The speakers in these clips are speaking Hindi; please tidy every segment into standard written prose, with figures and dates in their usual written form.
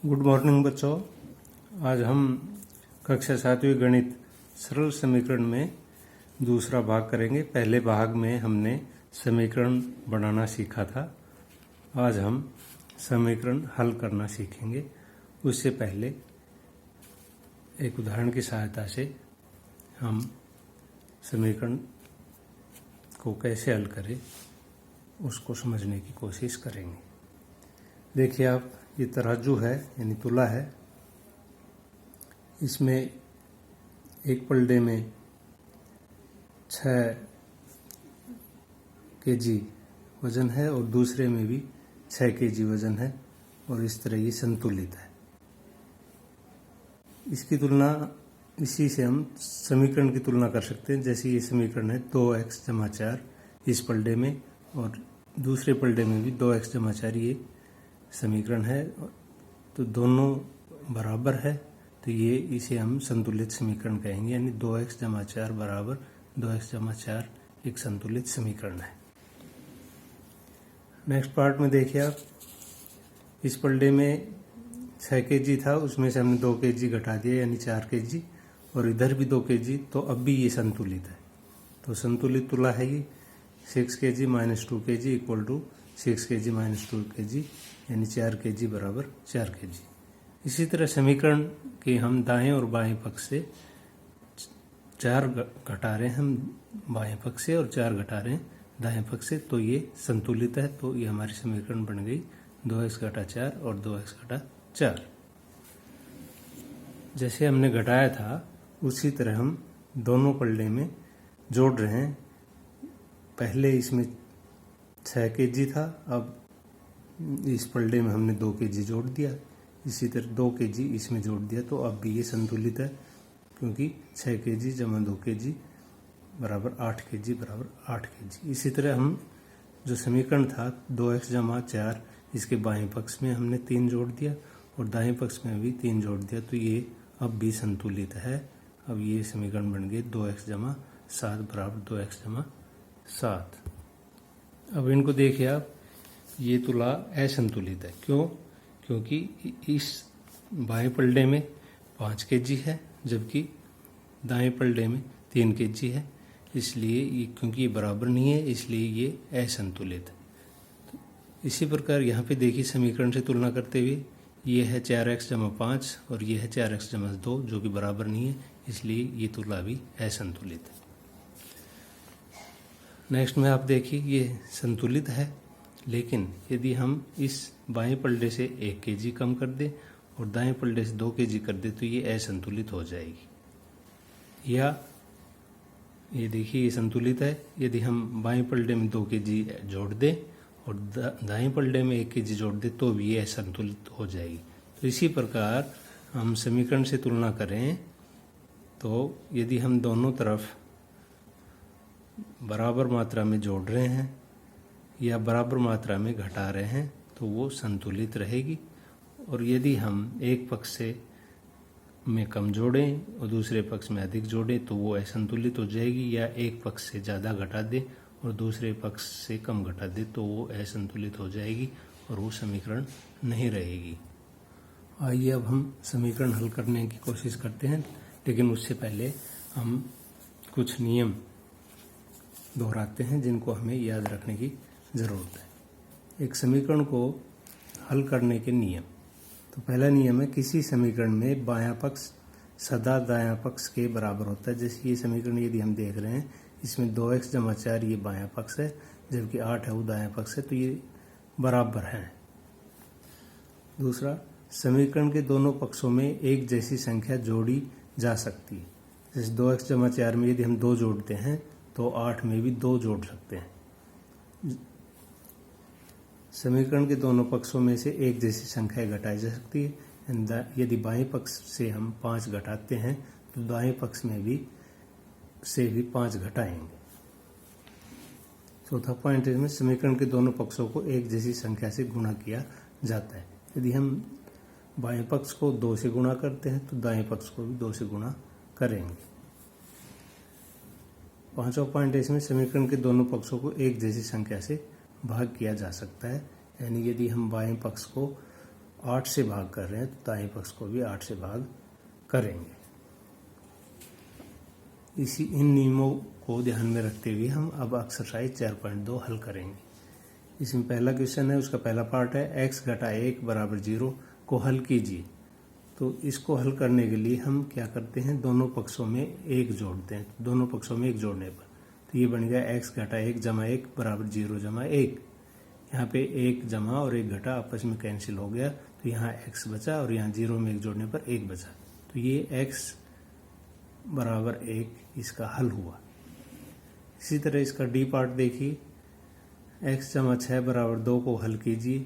गुड मॉर्निंग बच्चों। आज हम कक्षा 7वीं गणित सरल समीकरण में दूसरा भाग करेंगे। पहले भाग में हमने समीकरण बनाना सीखा था। आज हम समीकरण हल करना सीखेंगे। उससे पहले एक उदाहरण की सहायता से हम समीकरण को कैसे हल करें उसको समझने की कोशिश करेंगे। देखिए आप, ये तराजू है यानी तुला है। इसमें एक पलड़े में 6 kg वजन है और दूसरे में भी 6 kg वजन है और इस तरह ये संतुलित है। इसकी तुलना, इसी से हम समीकरण की तुलना कर सकते हैं। जैसे ये समीकरण है 2x + 4 इस पलड़े में और दूसरे पलड़े में भी 2x + 4 ये समीकरण है, तो दोनों बराबर है, तो ये इसे हम संतुलित समीकरण कहेंगे। यानी 2x + 4 बराबर 2x + 4 एक संतुलित समीकरण है। नेक्स्ट पार्ट में देखिए आप, इस पलड़े में 6 kg था, उसमें से हमने 2 kg घटा दिया यानी 4 kg, और इधर भी 2 kg, तो अब भी ये संतुलित है। तो संतुलित तुला है ये 6 kg - 2 kg = 6 kg - 2 kg यानी 4 kg बराबर 4 kg। इसी तरह समीकरण के हम दाएं और बाएं पक्ष से 4 घटा रहे हैं, हम बाएं पक्ष से, और 4 घटा रहे हैं दाएं पक्ष से, तो ये संतुलित है। तो ये हमारी समीकरण बन गई 2x - 4 और 2x - 4। जैसे हमने घटाया था उसी तरह हम दोनों पलड़े में जोड़ रहे हैं। पहले इसमें 6 kg था, अब इस पलड़े में हमने 2 kg जोड़ दिया। इसी तरह 2 kg इसमें जोड़ दिया, तो अब भी ये संतुलित है, क्योंकि 6 kg = 2 kg बराबर 8 kg बराबर 8 kg। इसी तरह हम जो समीकरण था 2x + 4, इसके बाएं पक्ष में हमने 3 जोड़ दिया और दाएं पक्ष में भी 3 जोड़ दिया, तो ये अब भी संतुलित है। अब ये समीकरण बन गए 2x + 7 बराबर 2x + 7। अब इनको देखिए आप, ये तुला असंतुलित है। क्यों? क्योंकि इस बाएं पलड़े में 5 kg है, जबकि दाएं पलड़े में 3 kg है। इसलिए ये, क्योंकि ये बराबर नहीं है, इसलिए ये असंतुलित है। तो इसी प्रकार यहाँ पे देखिए समीकरण से तुलना करते हुए, ये है 4x + 5 और ये है 4x + 2, जो कि बराबर नहीं है, इसलिए ये तुला भी असंतुलित है। नेक्स्ट में आप देखिए, ये संतुलित है, लेकिन यदि हम इस बाएं पलड़े से 1 kg कम कर दें और दाएं पलड़े से 2 kg कर दें, तो ये असंतुलित हो जाएगी। या ये देखिए, ये संतुलित है। यदि हम बाएं पलड़े में 2 kg जोड़ दें और दाएं पलड़े में 1 kg जोड़ दें, तो भी ये असंतुलित हो जाएगी। तो इसी प्रकार हम समीकरण से तुलना करें, तो यदि हम दोनों तरफ बराबर मात्रा में जोड़ रहे हैं या बराबर मात्रा में घटा रहे हैं, तो वो संतुलित रहेगी। और यदि हम एक पक्ष से में कम जोड़ें और दूसरे पक्ष में अधिक जोड़ें, तो वो असंतुलित हो जाएगी। या एक पक्ष से ज़्यादा घटा दें और दूसरे पक्ष से कम घटा दें, तो वो असंतुलित हो जाएगी और वो समीकरण नहीं रहेगी। आइए अब हम समीकरण हल करने की कोशिश करते हैं, लेकिन उससे पहले हम कुछ नियम दोहराते हैं जिनको हमें याद रखने की ज़रूरत है। एक समीकरण को हल करने के नियम। तो पहला नियम है, किसी समीकरण में बायां पक्ष सदा दायां पक्ष के बराबर होता है। जैसे ये समीकरण यदि हम देख रहे हैं, इसमें 2x + 4 ये बायां पक्ष है, जबकि 8 है वो दायां पक्ष है, तो ये बराबर है। दूसरा, समीकरण के दोनों पक्षों में एक जैसी संख्या जोड़ी जा सकती है। जैसे 2x + 4 में यदि हम 2 जोड़ते हैं, तो 8 में भी 2 जोड़ सकते हैं। समीकरण के दोनों पक्षों में से एक जैसी संख्या घटाई जा सकती है। यदि बाएं पक्ष से हम 5 घटाते हैं, तो दाएं पक्ष में भी 5 घटाएंगे। चौथा पॉइंट है, समीकरण के दोनों पक्षों को एक जैसी संख्या से गुणा किया जाता है। यदि हम बाएं पक्ष को 2 से गुणा करते हैं, तो दाएं पक्ष को भी 2 से गुणा करेंगे। पांचवा पॉइंट है, इसमें समीकरण के दोनों पक्षों को एक जैसी संख्या से भाग किया जा सकता है। यानी यदि हम बाएं पक्ष को 8 से भाग कर रहे हैं तो दाएं पक्ष को भी 8 से भाग करेंगे। इन नियमों को ध्यान में रखते हुए हम अब एक्सरसाइज 4.2 हल करेंगे। इसमें पहला क्वेश्चन है, उसका पहला पार्ट है x घटा 1 बराबर 0 को हल कीजिए। तो इसको हल करने के लिए हम क्या करते हैं, दोनों पक्षों में 1 जोड़ते हैं। तो दोनों पक्षों में 1 जोड़ने पर तो ये बन गया x घटा 1 जमा 1 बराबर 0 जमा 1। यहाँ पे 1 जमा और 1 घटा आपस में कैंसिल हो गया, तो यहाँ x बचा और यहाँ 0 में 1 जोड़ने पर 1 बचा। तो ये x बराबर 1 इसका हल हुआ। इसी तरह इसका डी पार्ट देखिए, x जमा 6 बराबर 2 को हल कीजिए।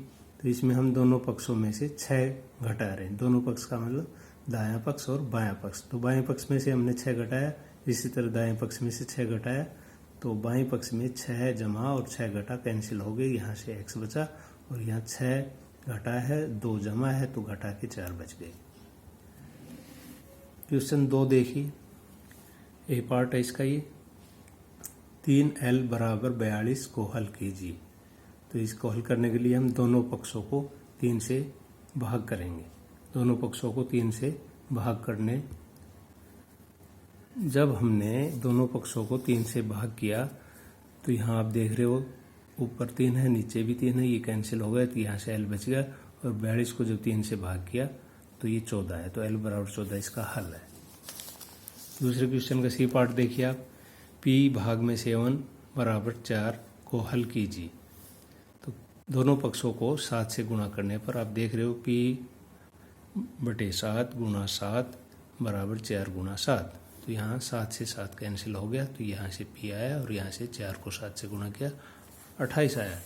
तो इसमें हम दोनों पक्षों में से 6 घटा रहे हैं। दोनों पक्ष का मतलब दायां पक्ष और बायां पक्ष। तो बाएं पक्ष में से हमने 6 घटाया, इसी तरह दाएं पक्ष में से 6 घटाया, तो बाएं पक्ष में 6 जमा और 6 घटा कैंसिल हो गए, यहाँ से x बचा और यहाँ 6 घटा है 2 जमा है तो घटा के 4 बच गए। क्वेश्चन 2 देखिए, ए पार्ट है इसका ये, 3l बराबर 42 को हल कीजिए। तो इसको हल करने के लिए हम दोनों पक्षों को 3 से भाग करेंगे। दोनों पक्षों को 3 से भाग करने, जब हमने दोनों पक्षों को 3 से भाग किया तो यहाँ आप देख रहे हो ऊपर 3 है नीचे भी 3 है, ये कैंसिल हो गया तो यहाँ से l बच गया और 42 को जब 3 से भाग किया तो ये 14 है। तो l बराबर 14 इसका हल है। दूसरे क्वेश्चन का सी पार्ट देखिए आप, p भाग में 7 बराबर 4 को हल कीजिए। तो दोनों पक्षों को 7 से गुणा करने पर आप देख रहे हो p बटे 7 गुणा 7 बराबर 4 गुणा 7। तो यहाँ 7 से 7 कैंसिल हो गया, तो यहाँ से p आया और यहाँ से 4 को 7 से गुणा किया 28 आया।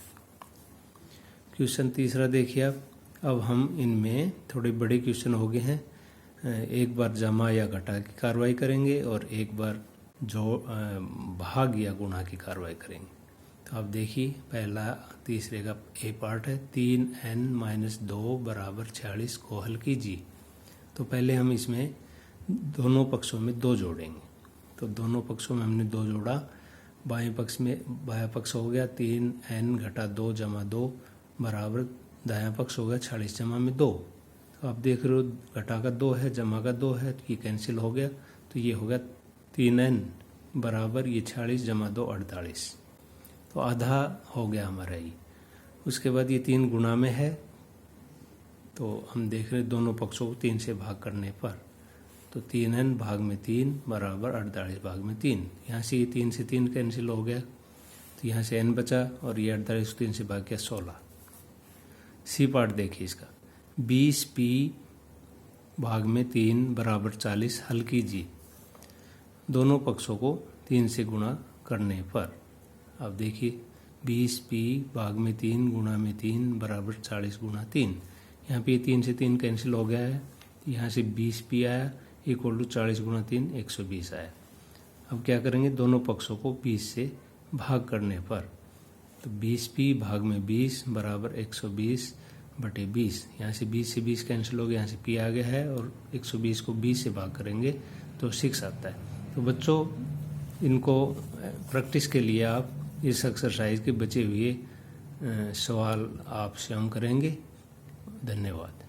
क्वेश्चन तीसरा देखिए आप, अब हम इनमें थोड़े बड़े क्वेश्चन हो गए हैं, एक बार जमा या घटा की कार्रवाई करेंगे और एक बार जो भाग या गुणा की कार्रवाई करेंगे। तो आप देखिए पहला तीसरे का ए पार्ट है, 3n-2 बराबर 46 को हल कीजिए। तो पहले हम इसमें दोनों पक्षों में 2 जोड़ेंगे। तो दोनों पक्षों में हमने 2 जोड़ा, बाएं पक्ष में बायां पक्ष हो गया 3n घटा 2 जमा 2 बराबर दायां पक्ष हो गया 46 जमा में 2। तो आप देख रहे हो घटा का 2 है जमा का 2 है तो ये कैंसिल हो गया, तो ये हो गया 3n बराबर ये 46 जमा 2 48। तो आधा हो गया हमारा ये। उसके बाद ये 3 गुणा में है, तो हम देख रहे दोनों पक्षों को 3 से भाग करने पर तो 3n भाग में 3 बराबर 48 भाग में 3। यहाँ से ये 3 से 3 कैंसिल हो गया, तो यहाँ से n बचा और ये 48 को 3 से भाग किया 16। सी पार्ट देखिए इसका, 20p भाग में 3 बराबर 40 हल कीजिए। दोनों पक्षों को 3 से गुणा करने पर अब देखिए 20p भाग में 3 गुणा में 3 बराबर 40 गुणा 3। यहाँ पे 3 से 3 कैंसिल हो गया है, यहाँ से 20p आया इक्वल टू 40 गुणा 3 120 आया। अब क्या करेंगे, दोनों पक्षों को 20 से भाग करने पर तो 20p भाग में 20 बराबर 120 बटे 20। यहाँ से 20 से 20 कैंसिल हो गया, यहाँ से p आ गया है और 120 को 20 से भाग करेंगे तो 6 आता है। तो बच्चों इनको प्रैक्टिस के लिए आप इस एक्सरसाइज के बचे हुए सवाल आप स्वयं करेंगे। धन्यवाद।